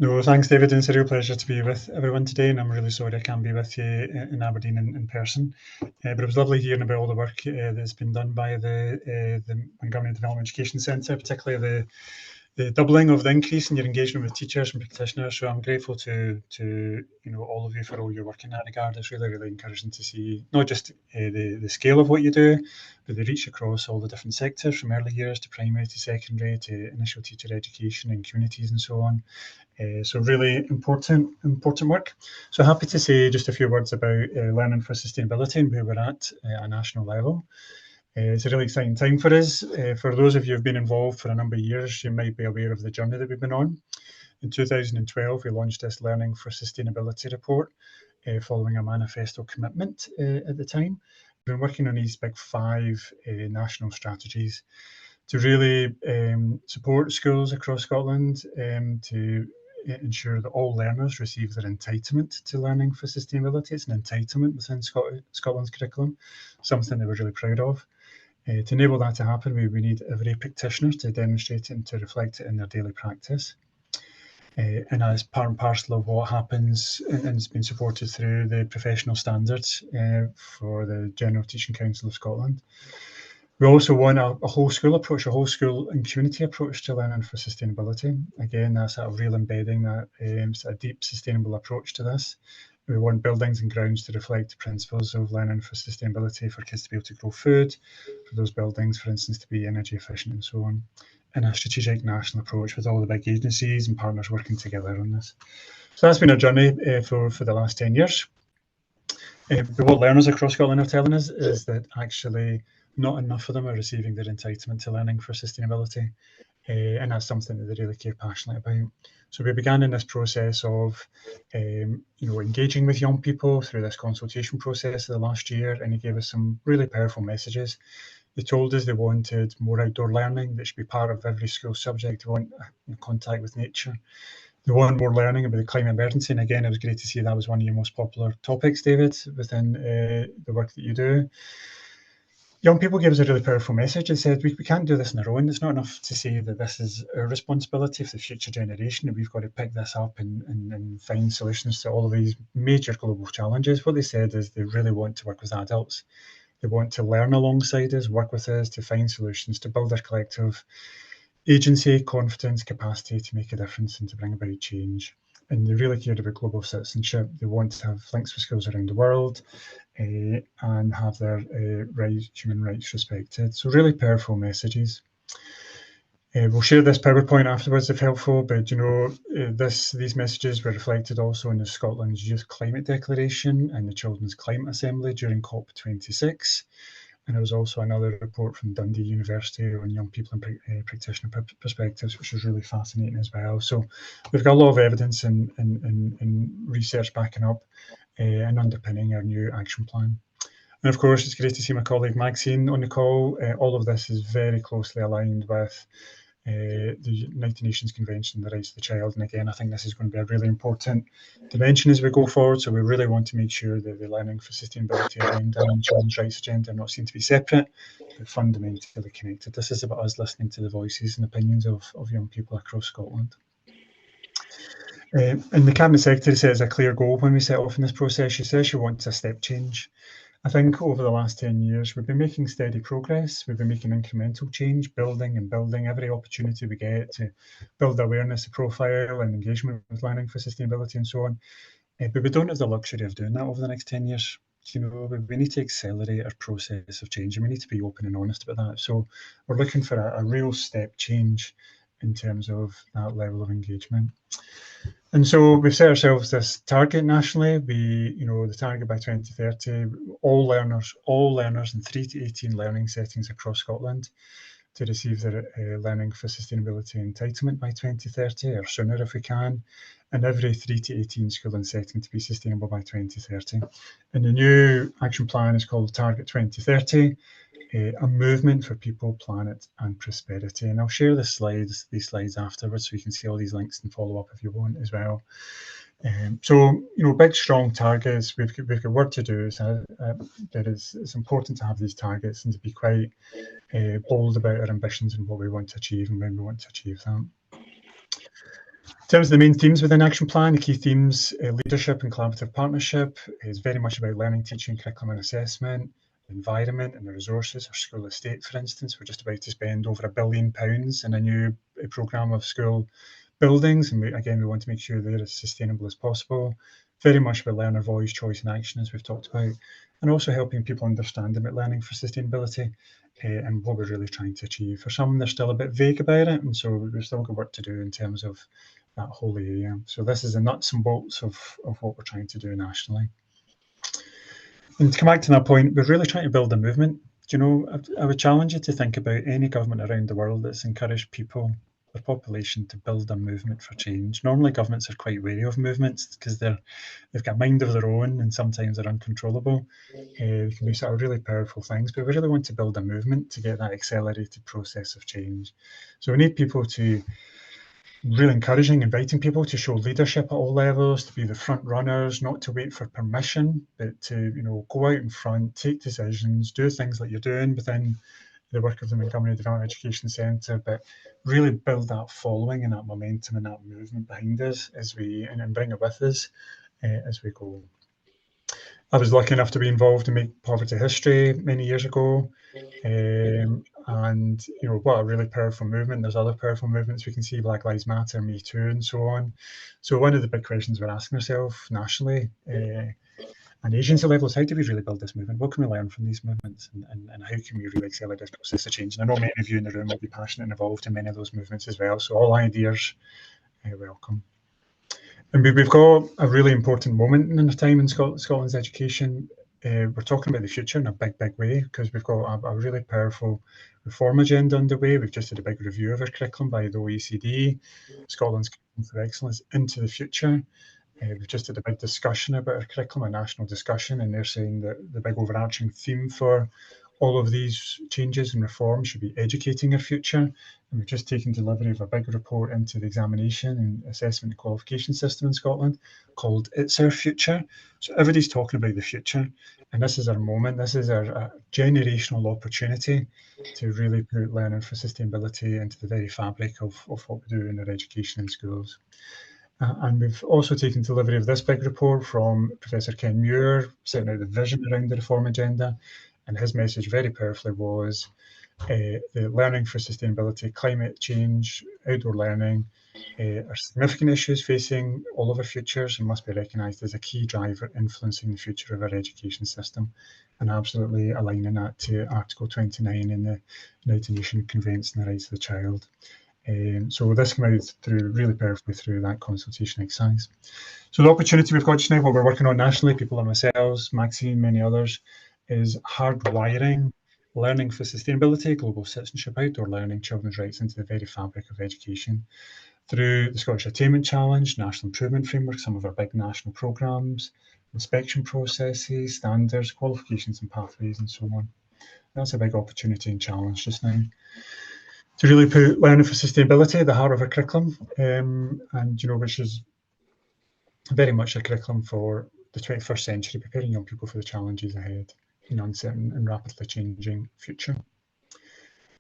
No, thanks, David. And it's a real pleasure to be with everyone today. And I'm really sorry I can't be with you in Aberdeen in person. But it was lovely hearing about all the work that's been done by the Montgomery Development Education Centre, particularly the doubling of the increase in your engagement with teachers and practitioners. So I'm grateful to all of you for all your work in that regard. It's really, really encouraging to see not just the scale of what you do, but the reach across all the different sectors, from early years to primary to secondary to initial teacher education and communities and so on. So really important work. So happy to say just a few words about learning for sustainability and where we're at a national level. It's a really exciting time for us. For those of you who've been involved for a number of years, you might be aware of the journey that we've been on. In 2012, we launched this Learning for Sustainability report, following a manifesto commitment at the time. We've been working on these big 5 national strategies to really support schools across Scotland to ensure that all learners receive their entitlement to learning for sustainability. It's an entitlement within Scotland's curriculum, something that we're really proud of. To enable that to happen, we need every practitioner to demonstrate it and to reflect it in their daily practice. And as part and parcel of what happens, and it's been supported through the professional standards for the General Teaching Council of Scotland. We also want a whole school approach, a whole school and community approach to learning for sustainability. Again, that's a real embedding, that a deep sustainable approach to this. We want buildings and grounds to reflect the principles of learning for sustainability, for kids to be able to grow food, for those buildings, for instance, to be energy efficient and so on. And a strategic national approach with all the big agencies and partners working together on this. So that's been a journey for the last 10 years. But what learners across Scotland are telling us is that actually not enough of them are receiving their entitlement to learning for sustainability. And that's something that they really care passionately about. So we began in this process of, engaging with young people through this consultation process of the last year, and he gave us some really powerful messages. They told us they wanted more outdoor learning that should be part of every school subject. They want contact with nature. They want more learning about the climate emergency. And again, it was great to see that was one of your most popular topics, David, within the work that you do. Young people gave us a really powerful message. They said, we can't do this on our own. It's not enough to say that this is our responsibility for the future generation, that we've got to pick this up and find solutions to all of these major global challenges. What they said is they really want to work with adults. They want to learn alongside us, work with us to find solutions, to build our collective agency, confidence, capacity to make a difference and to bring about change. And they really cared about global citizenship. They want to have links with schools around the world and have their human rights respected. So really powerful messages. We'll share this PowerPoint afterwards if helpful, but these messages were reflected also in the Scotland's Youth Climate Declaration and the Children's Climate Assembly during COP26. And there was also another report from Dundee University on young people and practitioner perspectives, which was really fascinating as well. So we've got a lot of evidence and research backing up and underpinning our new action plan. And of course, it's great to see my colleague Maxine on the call. All of this is very closely aligned with the United Nations Convention on the Rights of the Child. And again, I think this is going to be a really important dimension as we go forward. So we really want to make sure that the learning for sustainability agenda and children's rights agenda are not seen to be separate, but fundamentally connected. This is about us listening to the voices and opinions of young people across Scotland. And the Cabinet Secretary sets a clear goal when we set off in this process. She says she wants a step change. I think over the last 10 years, we've been making steady progress. We've been making incremental change, building every opportunity we get to build awareness, profile and engagement with learning for sustainability and so on. But we don't have the luxury of doing that over the next 10 years. We need to accelerate our process of change and we need to be open and honest about that. So we're looking for a real step change in terms of that level of engagement. And so we've set ourselves this target nationally. The target by 2030, all learners in 3 to 18 learning settings across Scotland to receive their learning for sustainability entitlement by 2030 or sooner if we can, and every 3 to 18 school and setting to be sustainable by 2030. And the new action plan is called Target 2030, a movement for people, planet and prosperity. And I'll share these slides afterwards so you can see all these links and follow up if you want as well. Big, strong targets. We've got work to do. So it's important to have these targets and to be quite bold about our ambitions and what we want to achieve and when we want to achieve them. terms of the main themes within Action Plan, the key themes, leadership and collaborative partnership is very much about learning, teaching, curriculum and assessment, environment and the resources. Our school estate, for instance, we're just about to spend over £1 billion in a new programme of school buildings, and we want to make sure they're as sustainable as possible. Very much about learner voice, choice and action, as we've talked about, and also helping people understand about learning for sustainability and what we're really trying to achieve. For some, they're still a bit vague about it, and so we've still got work to do in terms of that whole area. So this is the nuts and bolts of what we're trying to do nationally. And to come back to that point, we're really trying to build a movement. Do you know, I would challenge you to think about any government around the world that's encouraged people, their population, to build a movement for change. Normally, governments are quite wary of movements because they've got a mind of their own and sometimes they're uncontrollable. They can do sort of really powerful things, but we really want to build a movement to get that accelerated process of change. So we need people to really encouraging, inviting people to show leadership at all levels, to be the front runners, not to wait for permission, but to go out in front, take decisions, do things like you're doing within the work of the Montgomery Development Education Centre, but really build that following and that momentum and that movement behind us and bring it with us as we go. I was lucky enough to be involved in Make Poverty History many years ago. And what a really powerful movement. There's other powerful movements we can see, Black Lives Matter, Me Too, and so on. So one of the big questions we're asking ourselves nationally and agency level is, how do we really build this movement? What can we learn from these movements, and how can we really accelerate this process of change? And I know many of you in the room will be passionate and involved in many of those movements as well, so all ideas welcome. And we've got a really important moment in the time in Scotland's education. We're talking about the future in a big way, because we've got a really powerful reform agenda underway. We've just had a big review of our curriculum by the OECD, Scotland's Curriculum for Excellence into the Future. We've just had a big discussion about our curriculum, a national discussion, and they're saying that the big overarching theme for all of these changes and reforms should be educating our future. And we've just taken delivery of a big report into the examination and assessment and qualification system in Scotland called It's Our Future. So everybody's talking about the future, and this is our moment. This is our generational opportunity to really put learning for sustainability into the very fabric of what we do in our education in schools. And we've also taken delivery of this big report from Professor Ken Muir, setting out the vision around the reform agenda. And his message very powerfully was the learning for sustainability, climate change, outdoor learning are significant issues facing all of our futures and must be recognised as a key driver influencing the future of our education system, and absolutely aligning that to Article 29 in the United Nations Convention on the Rights of the Child. So this came out really powerfully through that consultation exercise. So the opportunity we've got just now, what we're working on nationally, people like ourselves, Maxine, many others, is hardwiring learning for sustainability, global citizenship, outdoor learning, children's rights into the very fabric of education through the Scottish Attainment Challenge, National Improvement Framework, some of our big national programmes, inspection processes, standards, qualifications and pathways, and so on. That's a big opportunity and challenge just now, to really put learning for sustainability at the heart of our curriculum, and which is very much a curriculum for the 21st century, preparing young people for the challenges ahead in an uncertain and rapidly changing future.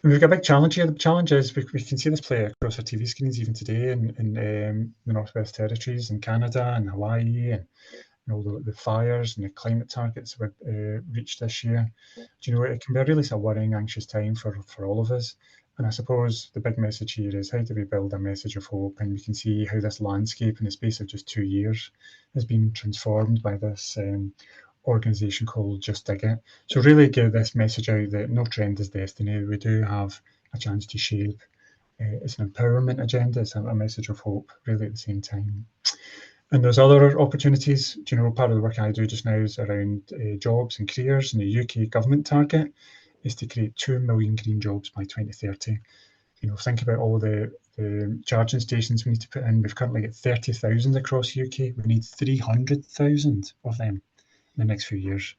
And we've got a big challenge here. The challenge is we can see this play across our TV screens even today in the Northwest Territories, in Canada and Hawaii, and all the fires and the climate targets we've reached this year. Do you know, it can be a really sort of worrying, anxious time for all of us. And I suppose the big message here is, how do we build a message of hope? And we can see how this landscape in the space of just 2 years has been transformed by this organisation called Just Dig It. So really give this message out that no trend is destiny. We do have a chance to shape. It's an empowerment agenda. It's a message of hope, really, at the same time. And there's other opportunities. Do you know, part of the work I do just now is around jobs and careers, and the UK government target is to create 2 million green jobs by 2030. You know, think about all the charging stations we need to put in. We've currently got 30,000 across the UK. We need 300,000 of them in the next few years.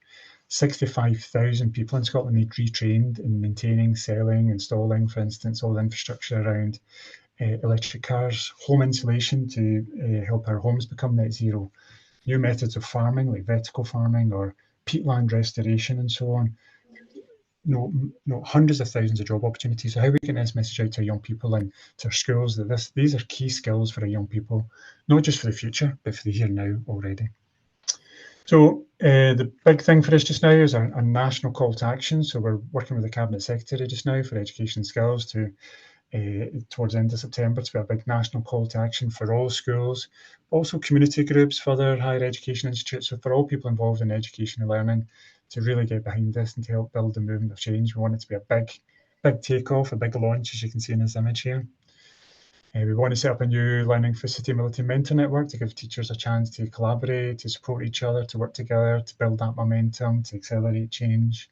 65,000 people in Scotland need retrained in maintaining, selling, installing, for instance, all the infrastructure around electric cars, home insulation to help our homes become net zero, new methods of farming like vertical farming or peatland restoration and so on. hundreds of thousands of job opportunities. So how are we getting this message out to our young people and to our schools that these are key skills for our young people, not just for the future, but for the here and now already. So the big thing for us just now is a national call to action. So we're working with the Cabinet Secretary just now for Education and Skills to towards the end of September to be a big national call to action for all schools, also community groups, further higher education institutes, so for all people involved in education and learning to really get behind this and to help build the movement of change. We want it to be a big takeoff, a big launch, as you can see in this image here. We want to set up a new learning for sustainability mentor network to give teachers a chance to collaborate, to support each other, to work together, to build that momentum, to accelerate change.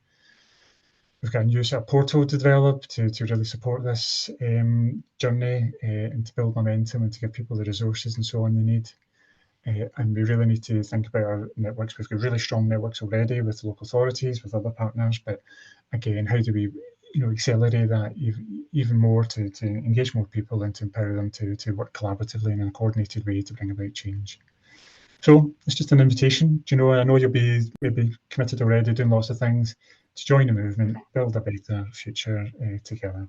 We've got a new sort of portal to develop to really support this journey and to build momentum and to give people the resources and so on they need. And we really need to think about our networks. We've got really strong networks already with local authorities, with other partners, but again, how do we accelerate that even more to engage more people and to empower them to work collaboratively in a coordinated way to bring about change. So it's just an invitation. I know you'll be maybe committed already, doing lots of things to join the movement, build a better future together.